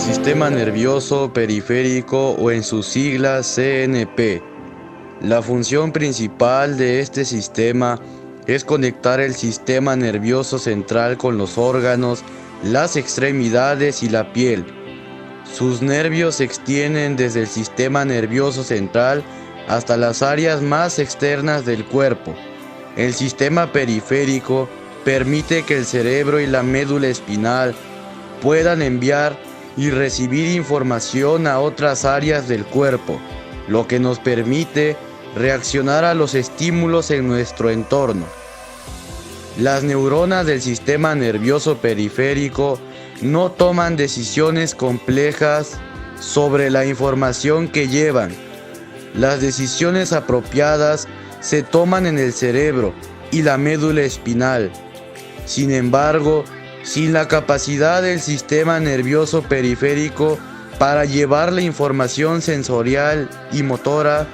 sistema nervioso periférico o en sus siglas CNP. La función principal de este sistema es conectar el sistema nervioso central con los órganos, las extremidades y la piel. Sus nervios se extienden desde el sistema nervioso central hasta las áreas más externas del cuerpo. El sistema periférico permite que el cerebro y la médula espinal puedan enviar y recibir información a otras áreas del cuerpo, lo que nos permite reaccionar a los estímulos en nuestro entorno. Las neuronas del sistema nervioso periférico no toman decisiones complejas sobre la información que llevan. Las decisiones apropiadas se toman en el cerebro y la médula espinal. Sin embargo, sin la capacidad del sistema nervioso periférico para llevar la información sensorial y motora,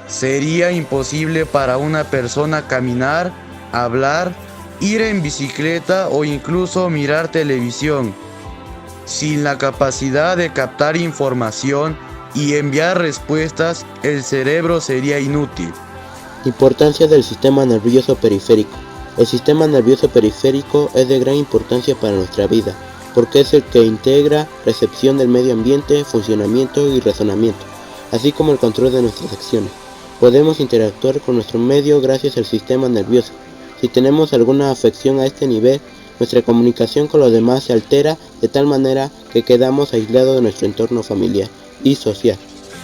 sería imposible para una persona caminar, hablar, ir en bicicleta o incluso mirar televisión. Sin la capacidad de captar información y enviar respuestas, el cerebro sería inútil. Importancia del sistema nervioso periférico. El sistema nervioso periférico es de gran importancia para nuestra vida, porque es el que integra recepción del medio ambiente, funcionamiento y razonamiento, así como el control de nuestras acciones. Podemos interactuar con nuestro medio gracias al sistema nervioso. Si tenemos alguna afección a este nivel, nuestra comunicación con los demás se altera de tal manera que quedamos aislados de nuestro entorno familiar y social.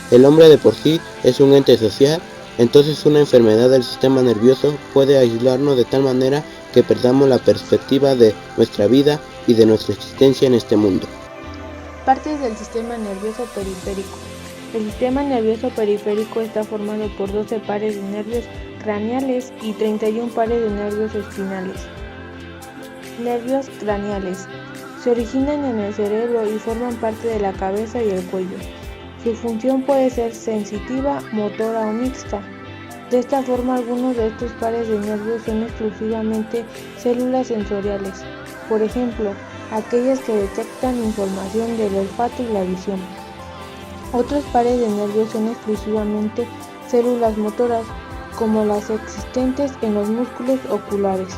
El hombre de por sí es un ente social, entonces una enfermedad del sistema nervioso puede aislarnos de tal manera que perdamos la perspectiva de nuestra vida y de nuestra existencia en este mundo. Partes del sistema nervioso periférico. El sistema nervioso periférico está formado por 12 pares de nervios craneales y 31 pares de nervios espinales. Nervios craneales. Se originan en el cerebro y forman parte de la cabeza y el cuello. Su función puede ser sensitiva, motora o mixta. De esta forma, algunos de estos pares de nervios son exclusivamente células sensoriales. Por ejemplo, aquellas que detectan información del olfato y la visión. Otros pares de nervios son exclusivamente células motoras, como las existentes en los músculos oculares.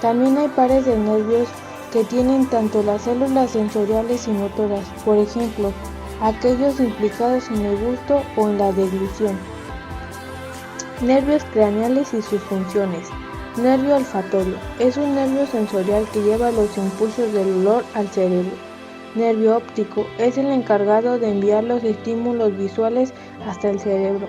También hay pares de nervios que tienen tanto las células sensoriales y motoras, por ejemplo, aquellos implicados en el gusto o en la deglución. Nervios craneales y sus funciones. Nervio olfatorio. Es un nervio sensorial que lleva los impulsos del olor al cerebro. Nervio óptico. Es el encargado de enviar los estímulos visuales hasta el cerebro.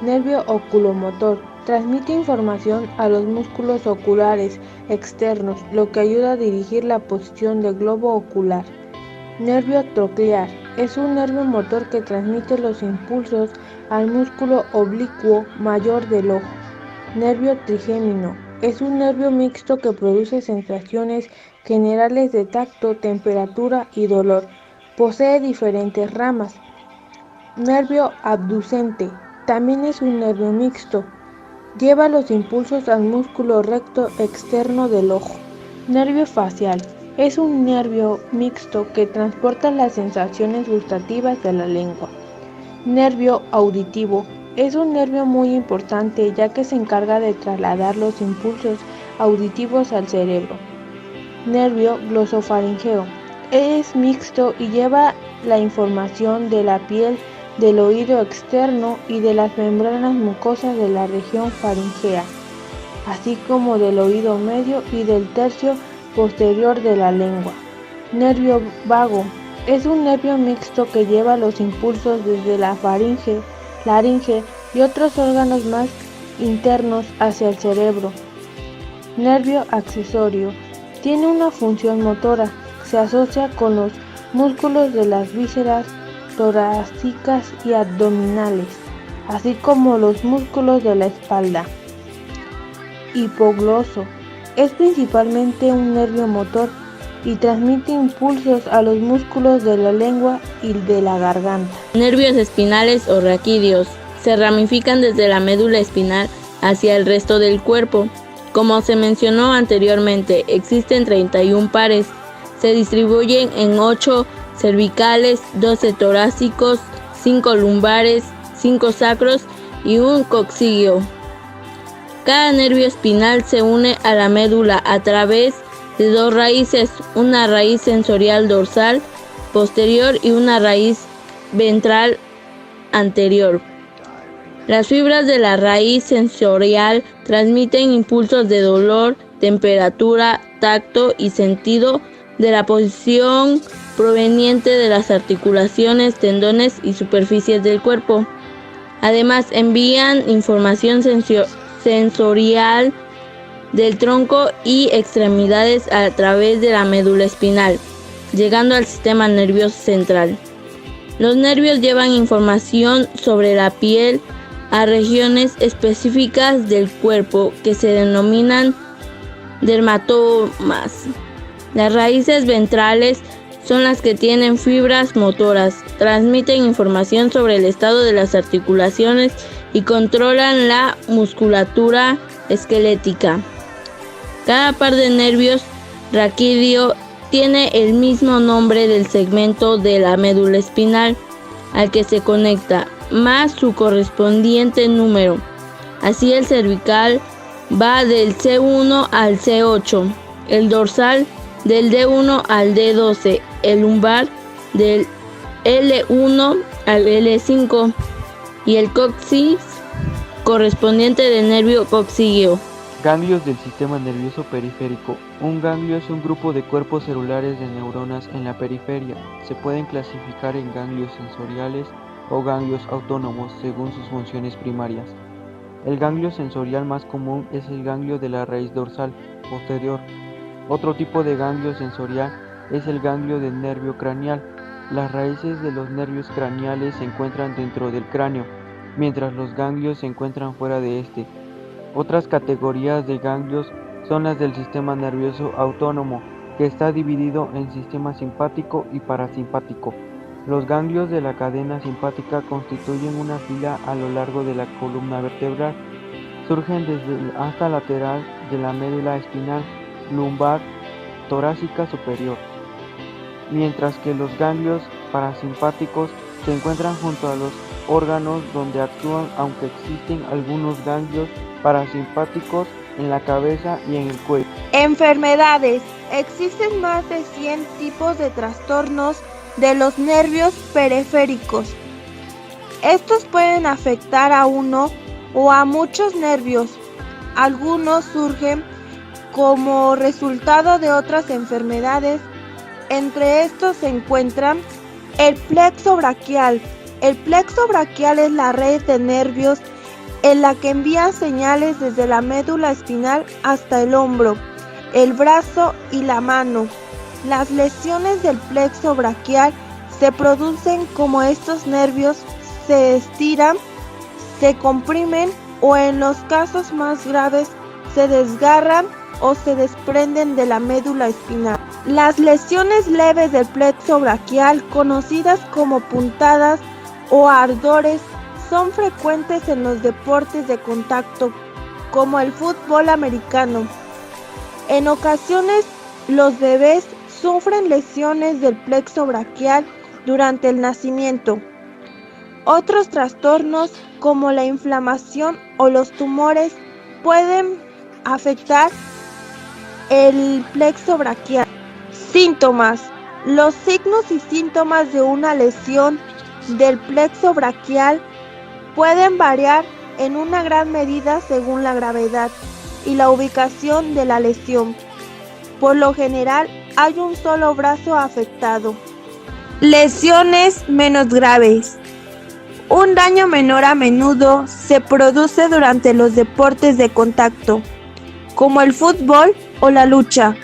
Nervio oculomotor. Transmite información a los músculos oculares externos, lo que ayuda a dirigir la posición del globo ocular. Nervio troclear. Es un nervio motor que transmite los impulsos al músculo oblicuo mayor del ojo. Nervio trigémino. Es un nervio mixto que produce sensaciones generales de tacto, temperatura y dolor. Posee diferentes ramas. Nervio abducente. También es un nervio mixto. Lleva los impulsos al músculo recto externo del ojo. Nervio facial. Es un nervio mixto que transporta las sensaciones gustativas de la lengua. Nervio auditivo. Es un nervio muy importante ya que se encarga de trasladar los impulsos auditivos al cerebro. Nervio glosofaringeo. Es mixto y lleva la información de la piel, del oído externo y de las membranas mucosas de la región faringea, así como del oído medio y del tercio posterior de la lengua. Nervio vago. Es un nervio mixto que lleva los impulsos desde la faringe, laringe y otros órganos más internos hacia el cerebro. Nervio accesorio. Tiene una función motora. Se asocia con los músculos de las vísceras torácicas y abdominales, así como los músculos de la espalda. Hipogloso. Es principalmente un nervio motor y transmite impulsos a los músculos de la lengua y de la garganta. Nervios espinales o raquídeos. Se ramifican desde la médula espinal hacia el resto del cuerpo. Como se mencionó anteriormente, existen 31 pares. Se distribuyen en 8 cervicales, 12 torácicos, 5 lumbares, 5 sacros y un coxígeo. Cada nervio espinal se une a la médula a través de 2 raíces, una raíz sensorial dorsal posterior y una raíz ventral anterior. Las fibras de la raíz sensorial transmiten impulsos de dolor, temperatura, tacto y sentido de la posición proveniente de las articulaciones, tendones y superficies del cuerpo. Además, envían información sensorial del tronco y extremidades a través de la médula espinal, llegando al sistema nervioso central. Los nervios llevan información sobre la piel a regiones específicas del cuerpo que se denominan dermatomas. Las raíces ventrales son las que tienen fibras motoras, transmiten información sobre el estado de las articulaciones y controlan la musculatura esquelética. Cada par de nervios raquídeo tiene el mismo nombre del segmento de la médula espinal al que se conecta, más su correspondiente número. Así el cervical va del C1 al C8, el dorsal del D1 al D12, el lumbar del L1 al L5 y el coxis correspondiente del nervio coxígeo. Ganglios del sistema nervioso periférico. Un ganglio es un grupo de cuerpos celulares de neuronas en la periferia. Se pueden clasificar en ganglios sensoriales o ganglios autónomos según sus funciones primarias. El ganglio sensorial más común es el ganglio de la raíz dorsal posterior. Otro tipo de ganglio sensorial es el ganglio del nervio craneal. Las raíces de los nervios craneales se encuentran dentro del cráneo, mientras los ganglios se encuentran fuera de este. Otras categorías de ganglios son las del sistema nervioso autónomo, que está dividido en sistema simpático y parasimpático. Los ganglios de la cadena simpática constituyen una fila a lo largo de la columna vertebral. Surgen desde el asta lateral de la médula espinal, lumbar, torácica superior, mientras que los ganglios parasimpáticos se encuentran junto a los órganos donde actúan, aunque existen algunos ganglios parasimpáticos en la cabeza y en el cuello. Enfermedades. Existen más de 100 tipos de trastornos de los nervios periféricos. Estos pueden afectar a uno o a muchos nervios. Algunos surgen como resultado de otras enfermedades. Entre estos se encuentran el plexo braquial. El plexo braquial es la red de nervios en la que envía señales desde la médula espinal hasta el hombro, el brazo y la mano. Las lesiones del plexo braquial se producen como estos nervios se estiran, se comprimen o en los casos más graves se desgarran o se desprenden de la médula espinal. Las lesiones leves del plexo braquial, conocidas como puntadas o ardores, son frecuentes en los deportes de contacto, como el fútbol americano. En ocasiones, los bebés sufren lesiones del plexo braquial durante el nacimiento. Otros trastornos, como la inflamación o los tumores, pueden afectar el plexo braquial. Síntomas. Los signos y síntomas de una lesión del plexo braquial pueden variar en una gran medida según la gravedad y la ubicación de la lesión. Por lo general, hay un solo brazo afectado. Lesiones menos graves. Un daño menor a menudo se produce durante los deportes de contacto, como el fútbol o la lucha,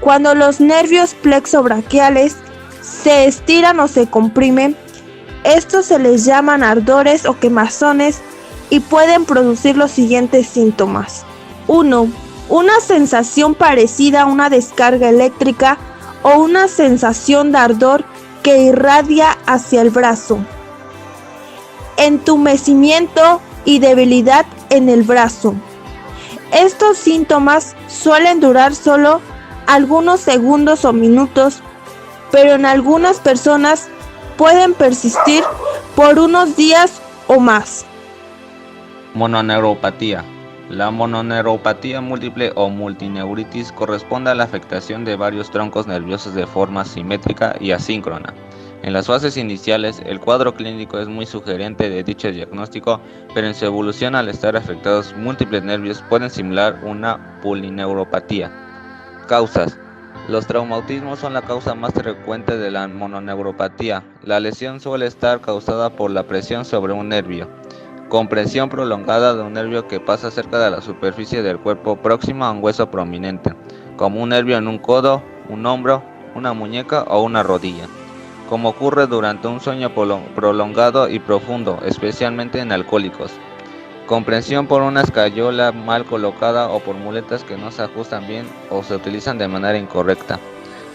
cuando los nervios plexobraquiales se estiran o se comprimen. Estos se les llaman ardores o quemazones y pueden producir los siguientes síntomas. 1. Una sensación parecida a una descarga eléctrica o una sensación de ardor que irradia hacia el brazo. Entumecimiento y debilidad en el brazo. Estos síntomas suelen durar solo algunos segundos o minutos, pero en algunas personas pueden persistir por unos días o más. Mononeuropatía. La mononeuropatía múltiple o multineuritis corresponde a la afectación de varios troncos nerviosos de forma simétrica y asíncrona. En las fases iniciales, el cuadro clínico es muy sugerente de dicho diagnóstico, pero en su evolución, al estar afectados múltiples nervios, pueden simular una polineuropatía. Causas. Los traumatismos son la causa más frecuente de la mononeuropatía. La lesión suele estar causada por la presión sobre un nervio. Compresión prolongada de un nervio que pasa cerca de la superficie del cuerpo próximo a un hueso prominente, como un nervio en un codo, un hombro, una muñeca o una rodilla, como ocurre durante un sueño prolongado y profundo, especialmente en alcohólicos. Comprensión por una escayola mal colocada o por muletas que no se ajustan bien o se utilizan de manera incorrecta.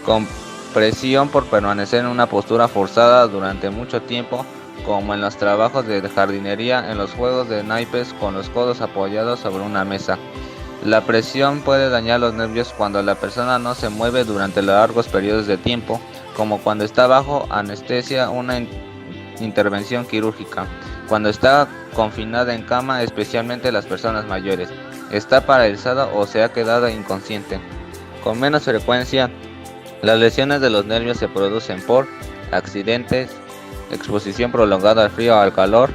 Compresión por permanecer en una postura forzada durante mucho tiempo, como en los trabajos de jardinería, en los juegos de naipes con los codos apoyados sobre una mesa. La presión puede dañar los nervios cuando la persona no se mueve durante largos periodos de tiempo, como cuando está bajo anestesia, una intervención quirúrgica, cuando está confinada en cama, especialmente las personas mayores, está paralizada o se ha quedado inconsciente. Con menos frecuencia, las lesiones de los nervios se producen por accidentes, exposición prolongada al frío o al calor,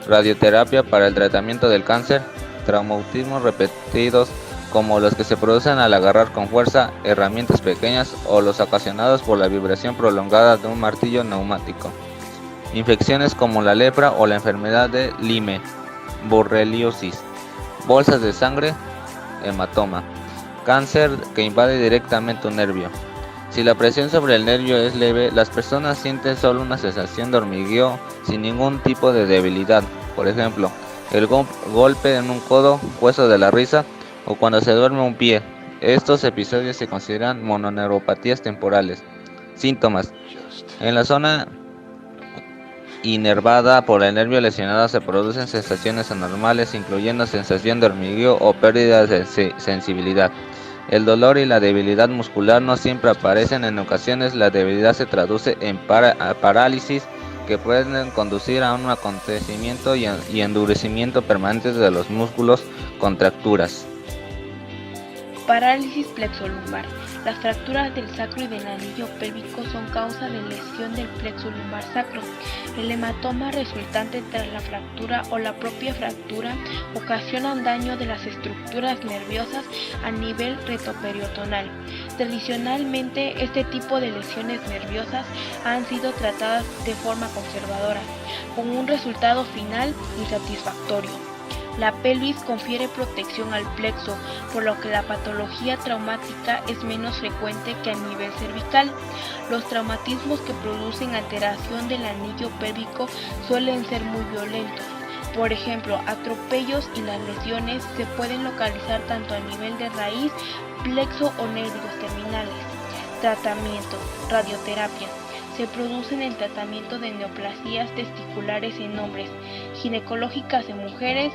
radioterapia para el tratamiento del cáncer, traumatismos repetidos como los que se producen al agarrar con fuerza herramientas pequeñas o los ocasionados por la vibración prolongada de un martillo neumático. Infecciones como la lepra o la enfermedad de Lyme, borreliosis, bolsas de sangre, hematoma, cáncer que invade directamente un nervio. Si la presión sobre el nervio es leve, las personas sienten solo una sensación de hormigueo sin ningún tipo de debilidad. Por ejemplo, el golpe en un codo, hueso de la risa, o cuando se duerme un pie. Estos episodios se consideran mononeuropatías temporales. Síntomas. En la zona inervada por el nervio lesionado se producen sensaciones anormales, incluyendo sensación de hormigueo o pérdida de sensibilidad. El dolor y la debilidad muscular no siempre aparecen. En ocasiones la debilidad se traduce en parálisis que pueden conducir a un acontecimiento y endurecimiento permanentes de los músculos, contracturas. Parálisis plexo-lumbar. Las fracturas del sacro y del anillo pélvico son causa de lesión del plexo lumbar sacro. El hematoma resultante tras la fractura o la propia fractura ocasionan daño de las estructuras nerviosas a nivel retroperitoneal. Tradicionalmente, este tipo de lesiones nerviosas han sido tratadas de forma conservadora, con un resultado final insatisfactorio. La pelvis confiere protección al plexo, por lo que la patología traumática es menos frecuente que a nivel cervical. Los traumatismos que producen alteración del anillo pélvico suelen ser muy violentos. Por ejemplo, atropellos y las lesiones se pueden localizar tanto a nivel de raíz, plexo o nervios terminales. Tratamiento: radioterapia. Se produce en el tratamiento de neoplasias testiculares en hombres, ginecológicas en mujeres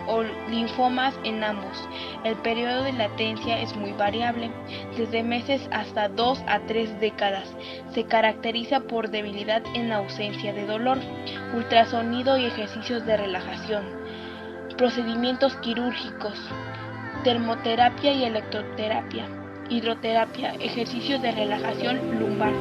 o linfomas en ambos. El periodo de latencia es muy variable, desde meses hasta 2 a 3 décadas. Se caracteriza por debilidad en ausencia de dolor, ultrasonido y ejercicios de relajación. Procedimientos quirúrgicos: termoterapia y electroterapia, hidroterapia, ejercicios de relajación lumbar.